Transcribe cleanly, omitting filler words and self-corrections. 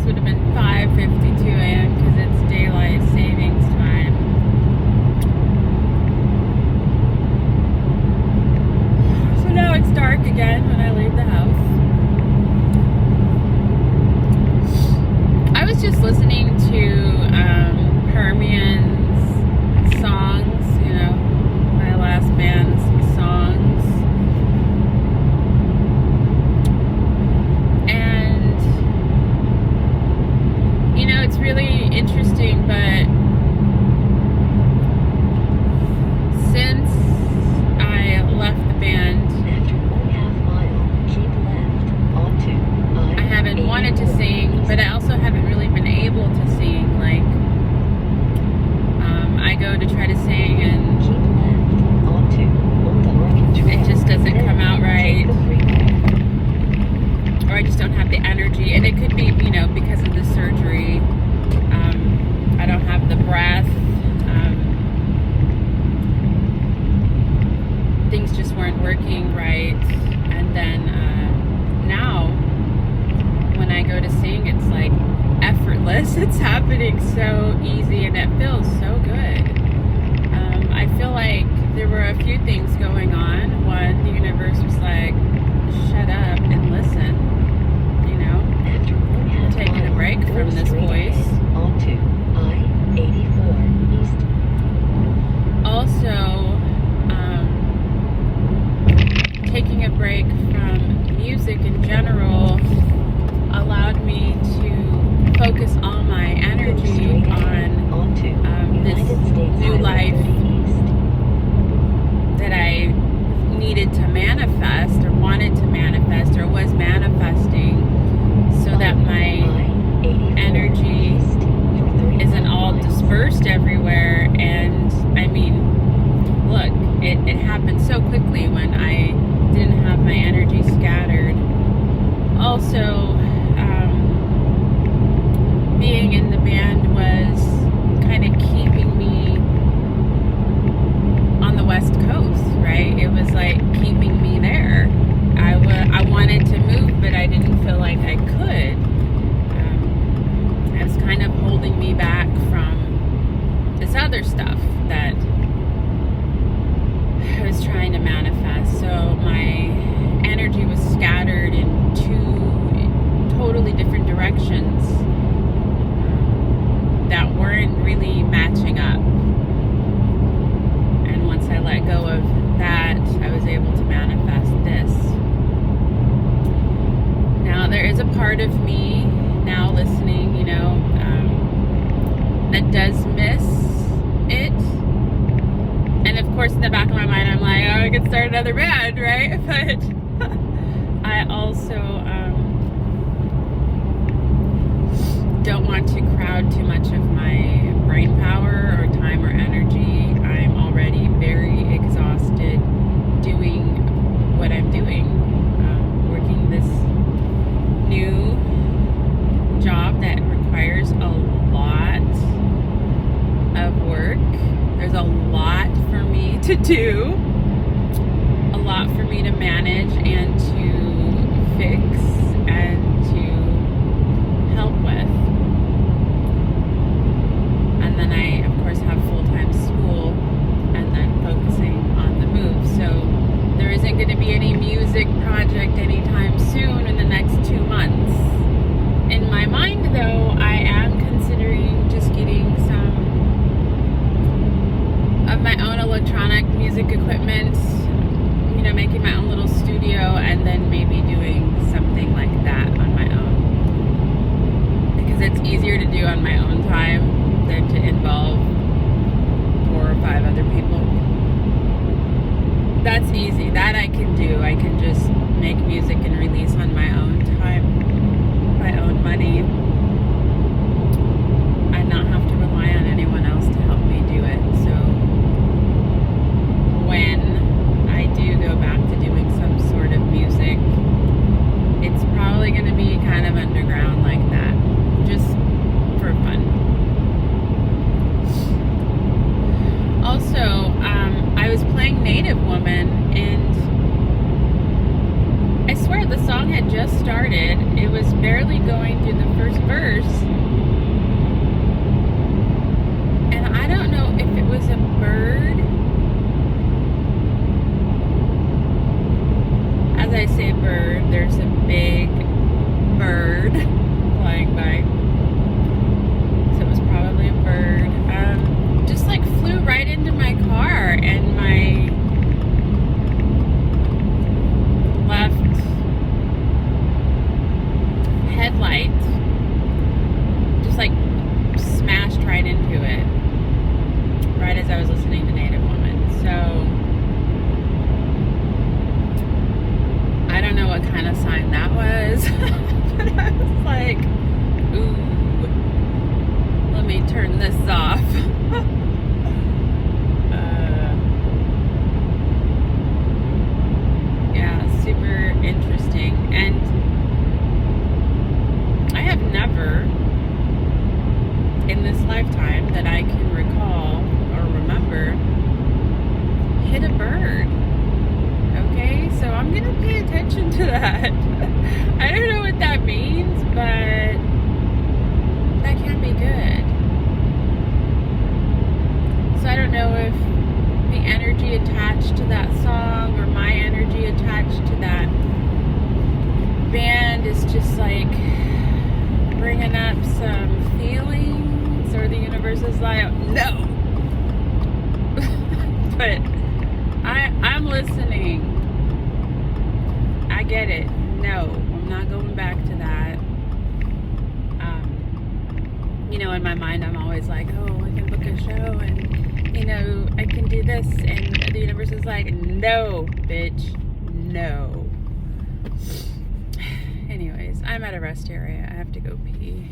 would have been 5:52 a.m. because it's daylight savings time. So now it's dark again when I leave the house. I was just listening to Permian's songs, my last band's songs. And, it's really interesting, but since I left the band, after 1/2 mile, keep left onto I haven't wanted to sing, but I also haven't really been able to sing. I go to try to sing and keep left onto Old Oregon Trail. It just doesn't come out right, or I just don't have the energy. And it could be, because of the surgery. I don't have the breath. Things just weren't working right. And then now, when I go to sing, it's like effortless. It's happening so easy, and it feels so good. I feel like there were a few things going on. One, the universe was like, shut up and listen. After 1/2 taking a break mile, from this voice. onto I-84 East. Also, taking a break from music in general allowed me to focus all my energy on this new life that I needed to manifest, or wanted to manifest, or was manifesting, so that my energy isn't all dispersed everywhere. And look, it happened so quickly when I didn't have my energy scattered. Also, being in the band was kind of keeping me on the West Coast, right? It was like keeping me there. I wanted to move, but I didn't feel like I could. It was kind of holding me back from this other stuff that I was trying to manifest. So my energy was scattered in two totally different directions that weren't really matching up. And once I let go of that, I was able to manifest this. Now, there is a part of me now listening, that does miss it. And of course, in the back of my mind, I'm like, I could start another band, right? But I also don't want to crowd too much of my brain power or time or energy. I'm already very exhausted doing what I'm doing, working this new job that requires a lot of work. There's a lot for me to do, a lot for me to manage and to fix and to help with. And then I, of course, have full-time school, and then focusing on the move. So there isn't going to be any music project anytime soon in the next 2 months. In my mind, though, I am considering just getting some of my own electronic music equipment, making my own little studio, and then maybe doing something like that on my own. Because it's easier to do on my own time than to involve 4 or 5 other people. That's easy. That I can do. I can just make music and release on my own time, my own money, and not have to rely on anyone else to help me do it. So when I do go back to doing some sort of music, it's probably going to be kind of underground like that, just for fun. Also, I was playing Native Woman, and I swear the song had just started. It was barely going through the first verse, and I don't know if it was a bird. As I say bird, there's a big bird flying by. So it was probably a bird. Just like flew right into my car, and my left headlight just like smashed right into it right as I was listening to Native Woman. So I don't know what kind of sign that was, but I was like, ooh, let me turn this off. Yeah, super interesting. And I have never in this lifetime that I can recall or remember hit a bird. Okay, so I'm gonna pay attention to that. I don't know what that means, but that can't be good. So I don't know if the energy attached to that song or my energy attached to that band is just like bringing up some feelings, or the universe is like, no. But I'm listening. I get it. No, I'm not going back to that. In my mind, I'm always like, oh, I can book a show, and I can do this, and the universe is like, no, bitch, no. Anyways, I'm at a rest area. I have to go pee.